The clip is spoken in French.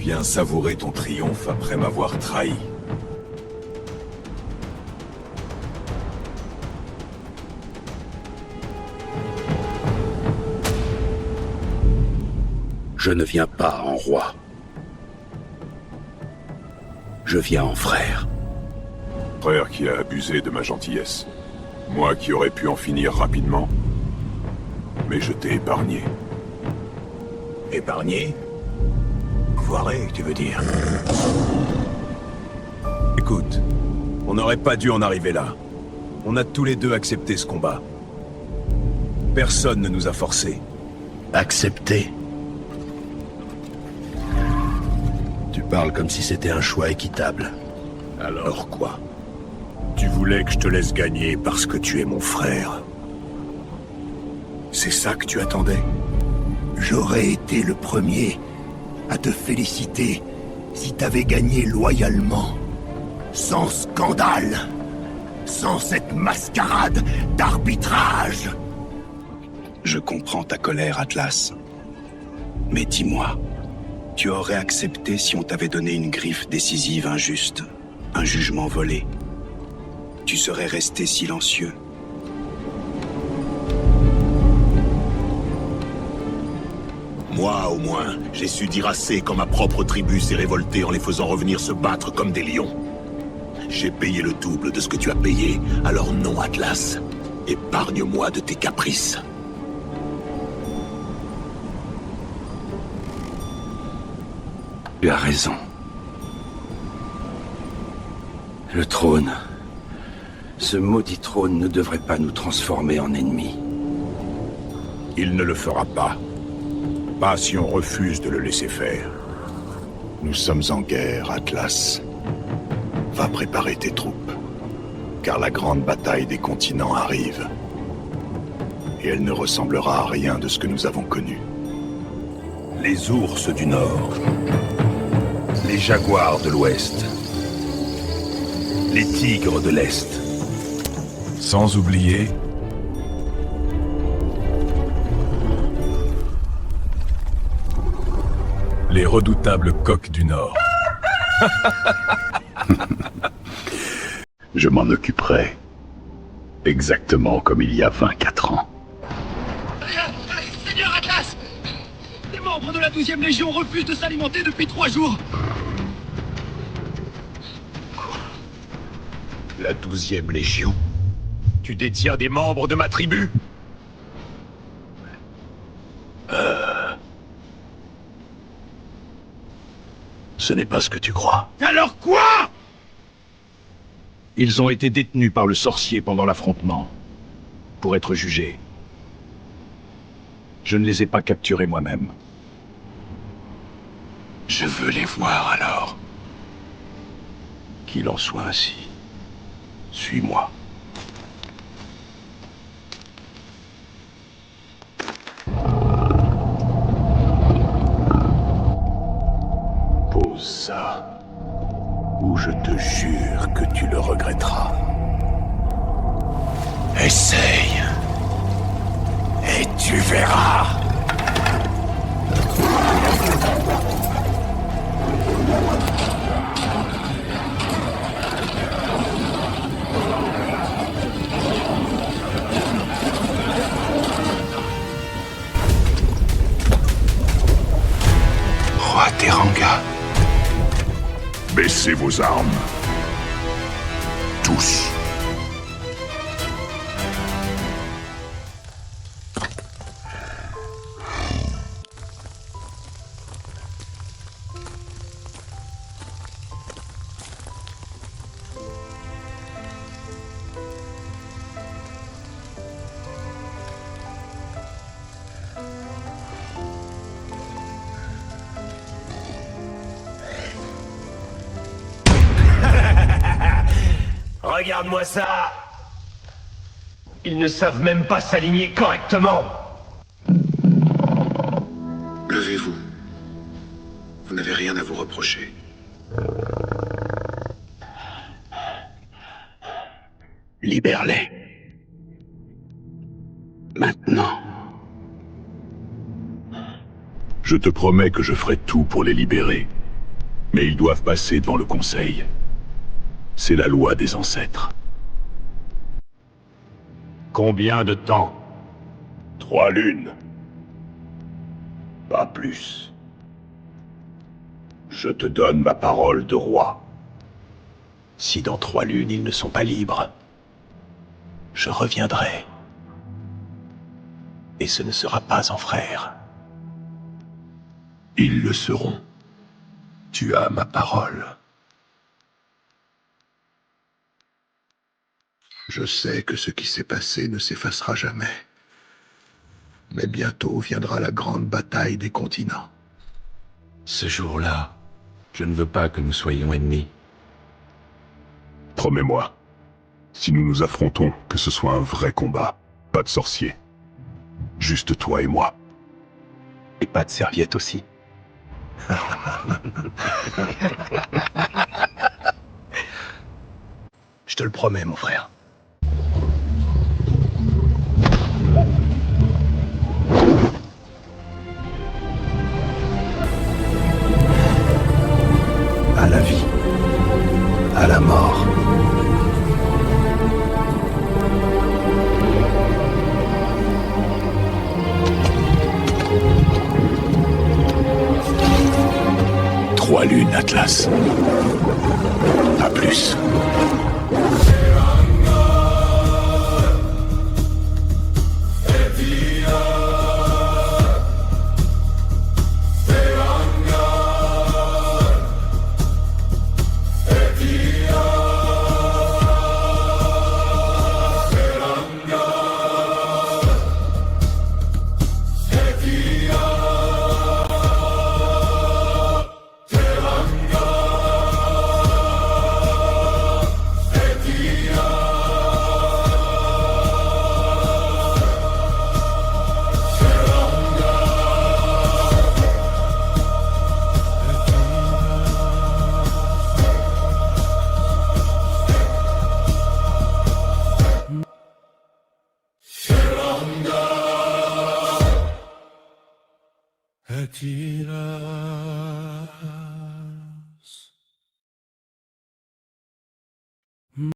viens savourer ton triomphe après m'avoir trahi. Je ne viens pas en roi. Je viens en frère. Frère qui a abusé de ma gentillesse. Moi qui aurais pu en finir rapidement. Mais je t'ai épargné. Épargné? Foiré, tu veux dire? Écoute, on n'aurait pas dû en arriver là. On a tous les deux accepté ce combat. Personne ne nous a forcés. Accepter. Tu parles comme si c'était un choix équitable. Alors quoi? Tu voulais que je te laisse gagner parce que tu es mon frère. C'est ça que tu attendais? J'aurais été le premier à te féliciter si t'avais gagné loyalement. Sans scandale. Sans cette mascarade d'arbitrage. Je comprends ta colère, Atlas. Mais dis-moi, tu aurais accepté si on t'avait donné une griffe décisive injuste, un jugement volé? Tu serais resté silencieux? Moi, au moins, j'ai su dire assez quand ma propre tribu s'est révoltée en les faisant revenir se battre comme des lions. J'ai payé le double de ce que tu as payé, alors non, Atlas. Épargne-moi de tes caprices. Tu as raison. Le trône... Ce maudit trône ne devrait pas nous transformer en ennemis. Il ne le fera pas. Pas si on refuse de le laisser faire. Nous sommes en guerre, Atlas. Va préparer tes troupes. Car la grande bataille des continents arrive. Et elle ne ressemblera à rien de ce que nous avons connu. Les ours du Nord. Les jaguars de l'Ouest. Les tigres de l'Est. Sans oublier... les redoutables coqs du Nord. Je m'en occuperai. Exactement comme il y a 24 ans. Seigneur Atlas! Les membres de la 12e Légion refusent de s'alimenter depuis 3 jours! La 12e Légion? Tu détiens des membres de ma tribu? Ce n'est pas ce que tu crois. Alors quoi? Ils ont été détenus par le sorcier pendant l'affrontement, pour être jugés. Je ne les ai pas capturés moi-même. Je veux les voir alors. Qu'il en soit ainsi. Suis-moi. Pose ça, ou je te jure que tu le regretteras. Essaye, et tu verras. Roi Teranga. Baissez vos armes. Tous. Regarde-moi ça! Ils ne savent même pas s'aligner correctement! Levez-vous. Vous n'avez rien à vous reprocher. Libère-les. Maintenant. Je te promets que je ferai tout pour les libérer. Mais ils doivent passer devant le Conseil. C'est la loi des ancêtres. Combien de temps? 3 lunes. Pas plus. Je te donne ma parole de roi. Si dans 3 lunes ils ne sont pas libres, je reviendrai. Et ce ne sera pas en frère. Ils le seront. Tu as ma parole. Je sais que ce qui s'est passé ne s'effacera jamais. Mais bientôt viendra la grande bataille des continents. Ce jour-là, je ne veux pas que nous soyons ennemis. Promets-moi. Si nous nous affrontons, que ce soit un vrai combat. Pas de sorciers. Juste toi et moi. Et pas de serviette aussi. Je te le promets, mon frère. À la vie, à la mort. Trois lunes, Atlas. Pas plus. Atira.